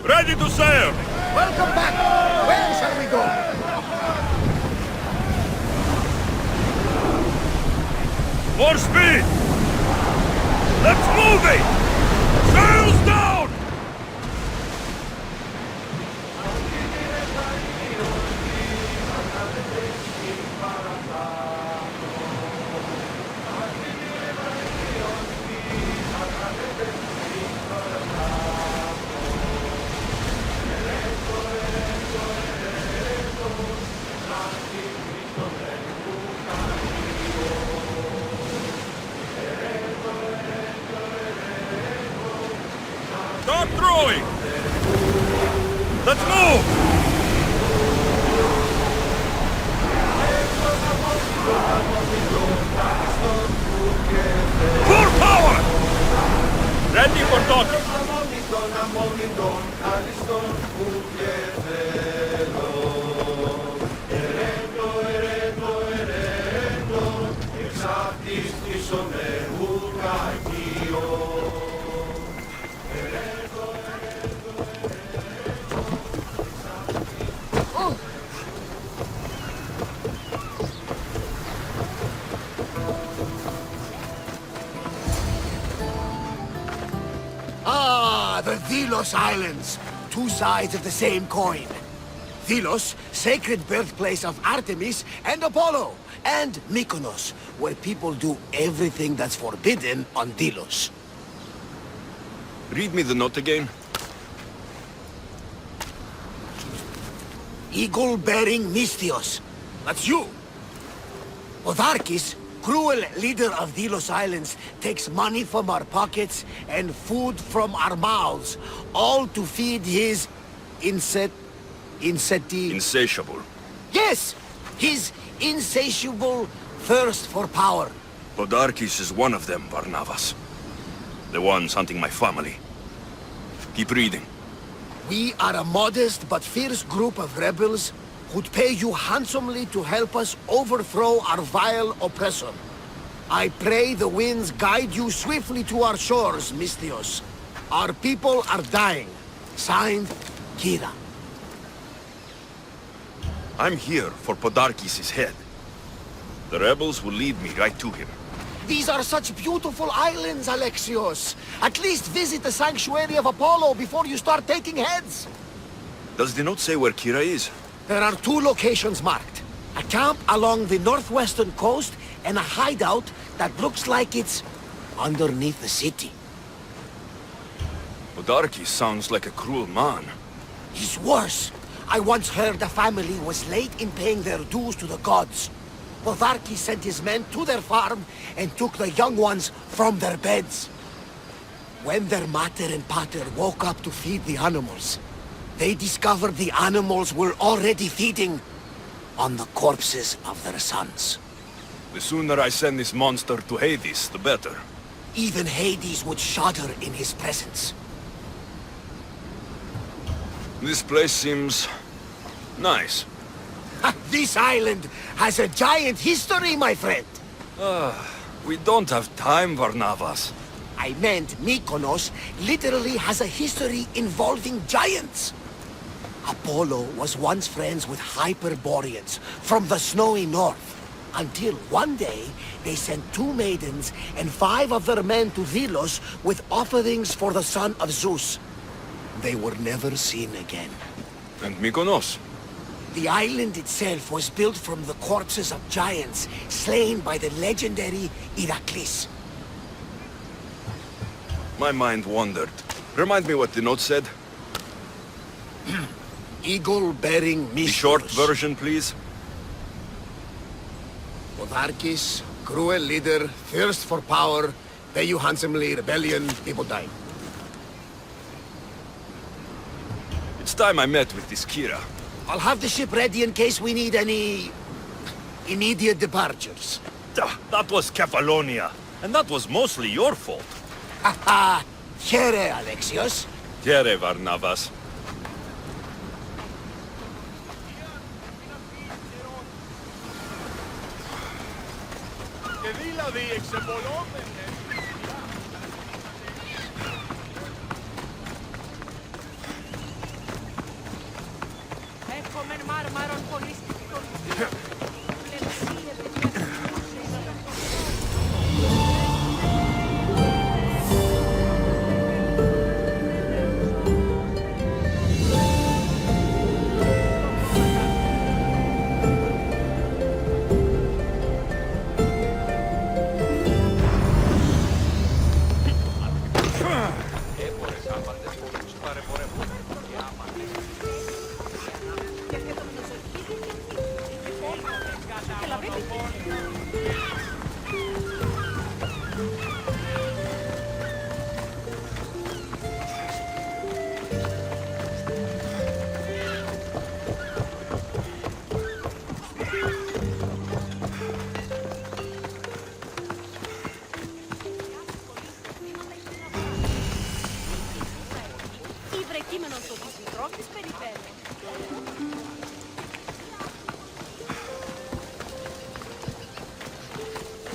Ready to sail! Welcome back! Where shall we go? More speed! Let's move it! Sails down! Start throwing! Let's move! Full power! Ready for docking. Ah, the Delos Islands. Two sides of the same coin. Delos, sacred birthplace of Artemis and Apollo. And Mykonos, where people do everything that's forbidden on Delos. Read me the note again. Eagle-bearing Mystios. That's you. Otharkis, cruel leader of Delos Islands, takes money from our pockets and food from our mouths, all to feed his Insatiable. Yes! His insatiable thirst for power. Podarkis is one of them, Varnavas. The ones hunting my family. Keep reading. We are a modest but fierce group of rebels who'd pay you handsomely to help us overthrow our vile oppressor. I pray the winds guide you swiftly to our shores, Mystios. Our people are dying. Signed, Kira. I'm here for Podarkis' head. The rebels will lead me right to him. These are such beautiful islands, Alexios. At least visit the sanctuary of Apollo before you start taking heads. Does the note say where Kira is? There are two locations marked. A camp along the northwestern coast and a hideout that looks like it's underneath the city. Podarkis sounds like a cruel man. He's worse. I once heard a family was late in paying their dues to the gods. Potharki sent his men to their farm and took the young ones from their beds. When their mater and pater woke up to feed the animals, they discovered the animals were already feeding on the corpses of their sons. The sooner I send this monster to Hades, the better. Even Hades would shudder in his presence. This place seems nice. This island has a giant history, my friend. We don't have time, Varnavas. I meant Mykonos literally has a history involving giants. Apollo was once friends with Hyperboreans from the snowy north. Until one day, they sent 2 maidens and 5 of their men to Delos with offerings for the son of Zeus. They were never seen again. And Mykonos? The island itself was built from the corpses of giants slain by the legendary Iraklis. My mind wandered. Remind me what the note said. Eagle-bearing Mystios. The short version, please. Potharkis, cruel leader, thirst for power, pay you handsomely, rebellion, people die. It's time I met with this Kira. I'll have the ship ready in case we need any immediate departures. That was Kefalonia, and that was mostly your fault. Haha, here, Alexios. Tere, Varnavas.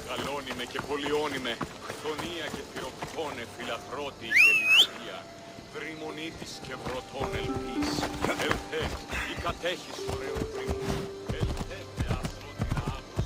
Καλώνυμε και πολιώνυμε, χθονία και θυροκτώνε, φιλαθρώτη και ληστεία, δρυμονίτης και βρωτών ελπίς, ελθέ, η κατέχεις ωραίων δρυμών, ελθέ, θεάσωτηρα άμμος.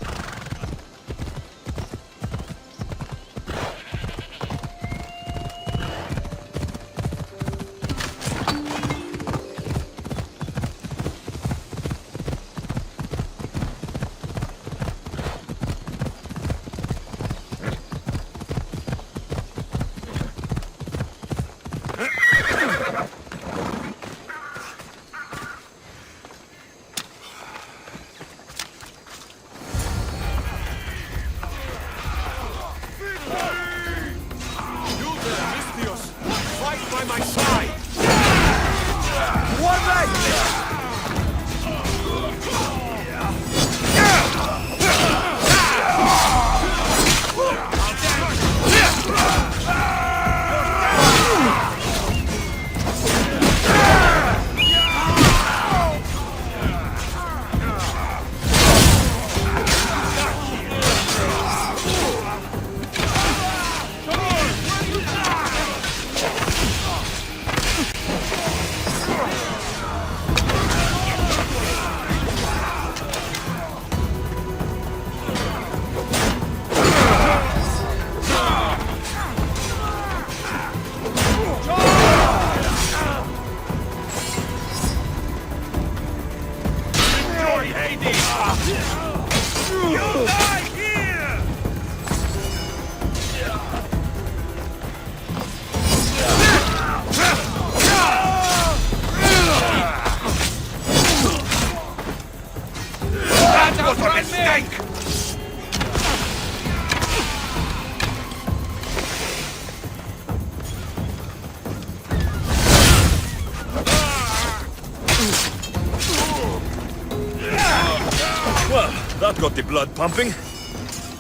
Well, that got the blood pumping.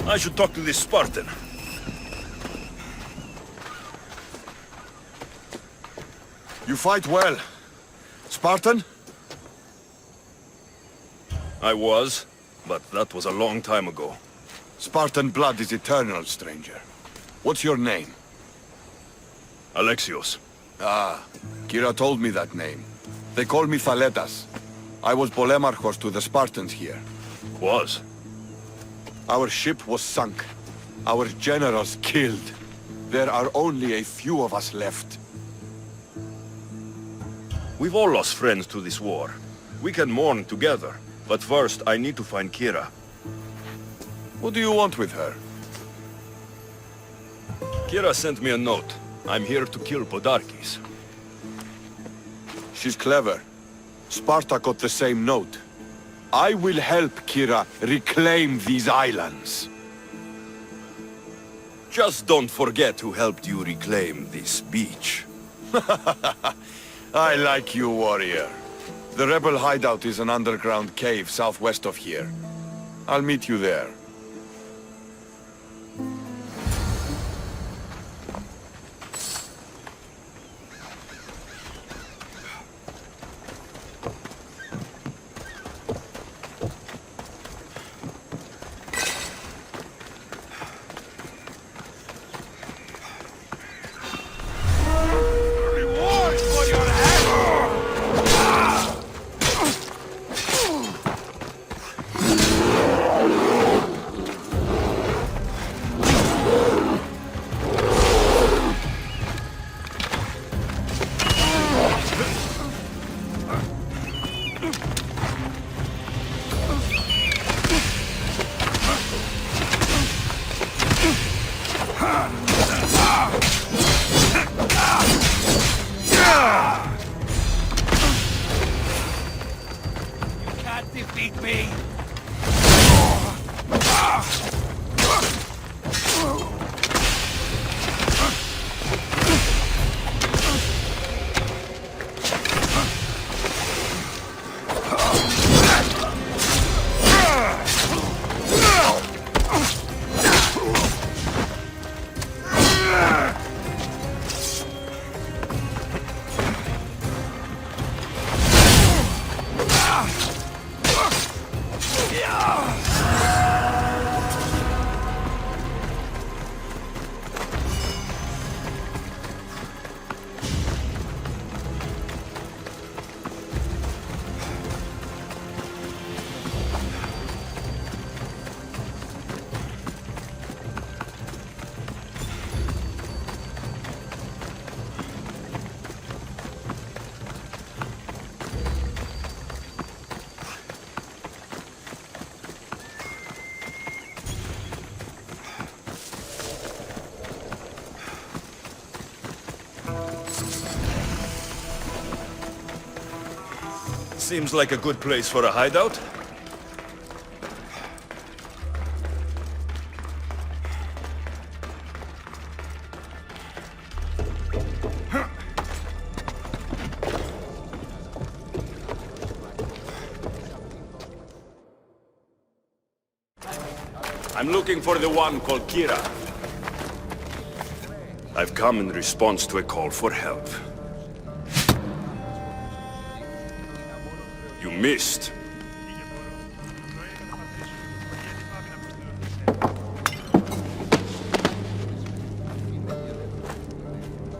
I should talk to this Spartan. You fight well. Spartan? I was, but that was a long time ago. Spartan blood is eternal, stranger. What's your name? Alexios. Ah, Kira told me that name. They call me Thaletas. I was Polemarchos to the Spartans here. Was? Our ship was sunk. Our generals killed. There are only a few of us left. We've all lost friends to this war. We can mourn together. But first, I need to find Kira. What do you want with her? Kira sent me a note. I'm here to kill Podarkes. She's clever. Sparta got the same note. I will help Kira reclaim these islands. Just don't forget who helped you reclaim this beach. I like you, warrior. The rebel hideout is an underground cave southwest of here. I'll meet you there. Seems like a good place for a hideout. I'm looking for the one called Kira. I've come in response to a call for help. You missed.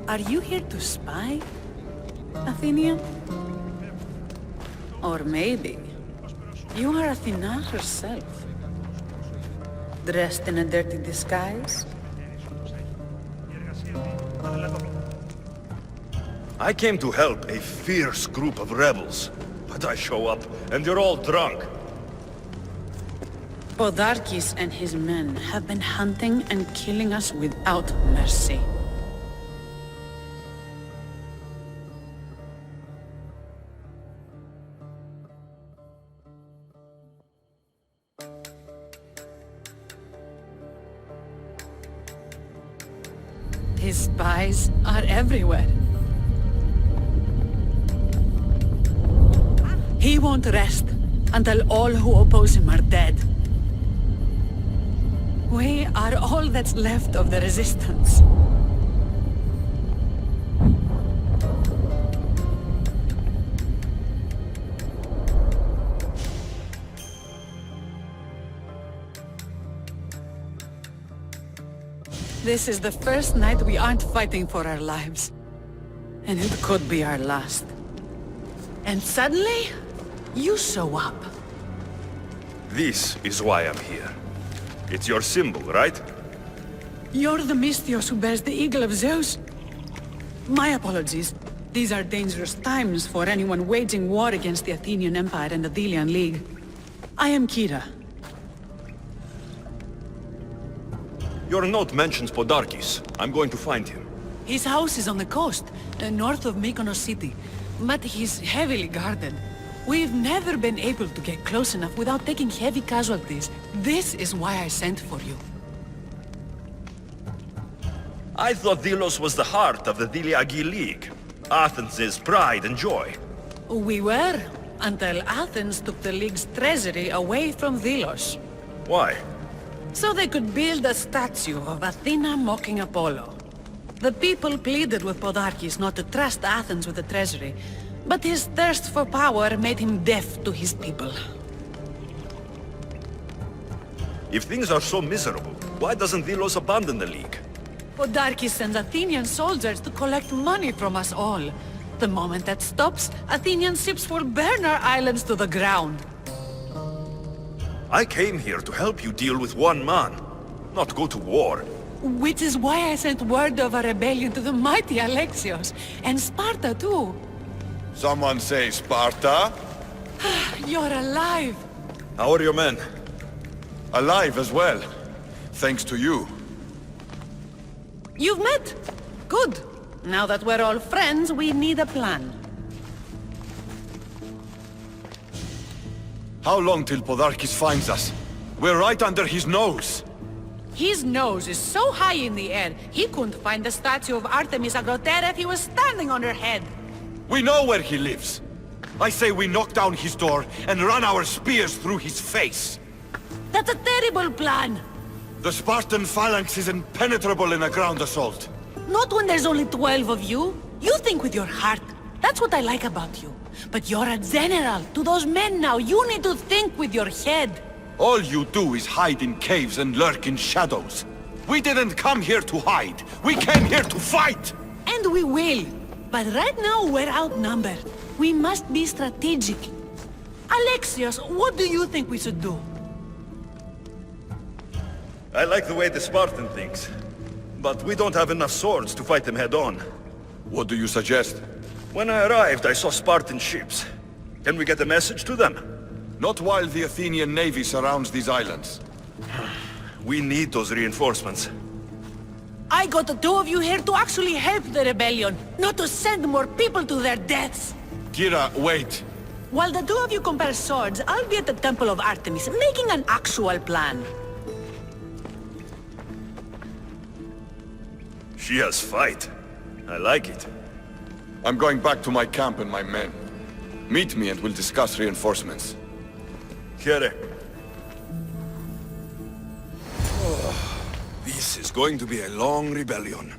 Are you here to spy, Athenian? Or maybe you are Athena herself, dressed in a dirty disguise? I came to help a fierce group of rebels, but I show up and they're all drunk. Podarkis and his men have been hunting and killing us without mercy. His spies are everywhere. He won't rest until all who oppose him are dead. We are all that's left of the resistance. This is the first night we aren't fighting for our lives. And it could be our last. And suddenly, you show up. This is why I'm here. It's your symbol, right? You're the Mystios who bears the eagle of Zeus? My apologies. These are dangerous times for anyone waging war against the Athenian Empire and the Delian League. I am Kira. Your note mentions Podarkis. I'm going to find him. His house is on the coast, north of Mykonos city. But he's heavily guarded. We've never been able to get close enough without taking heavy casualties. This is why I sent for you. I thought Delos was the heart of the Deliagi League. Athens' pride and joy. We were, until Athens took the League's treasury away from Delos. Why? So they could build a statue of Athena mocking Apollo. The people pleaded with Podarkis not to trust Athens with the treasury, but his thirst for power made him deaf to his people. If things are so miserable, why doesn't Delos abandon the League? Podarkis sends Athenian soldiers to collect money from us all. The moment that stops, Athenian ships will burn our islands to the ground. I came here to help you deal with one man, not go to war. Which is why I sent word of a rebellion to the mighty Alexios, and Sparta too. Someone say Sparta? You're alive! How are your men? Alive as well. Thanks to you. You've met? Good. Now that we're all friends, we need a plan. How long till Podarkis finds us? We're right under his nose. His nose is so high in the air, he couldn't find the statue of Artemis Agrotera if he was standing on her head. We know where he lives. I say we knock down his door and run our spears through his face. That's a terrible plan. The Spartan phalanx is impenetrable in a ground assault. Not when there's only 12 of you. You think with your heart. That's what I like about you. But you're a general. To those men now, you need to think with your head. All you do is hide in caves and lurk in shadows. We didn't come here to hide. We came here to fight! And we will. But right now, we're outnumbered. We must be strategic. Alexios, what do you think we should do? I like the way the Spartan thinks. But we don't have enough swords to fight them head-on. What do you suggest? When I arrived, I saw Spartan ships. Can we get a message to them? Not while the Athenian navy surrounds these islands. We need those reinforcements. I got the two of you here to actually help the rebellion, not to send more people to their deaths. Kira, wait. While the two of you compare swords, I'll be at the Temple of Artemis, making an actual plan. She has fight. I like it. I'm going back to my camp and my men. Meet me and we'll discuss reinforcements. Here. This is going to be a long rebellion.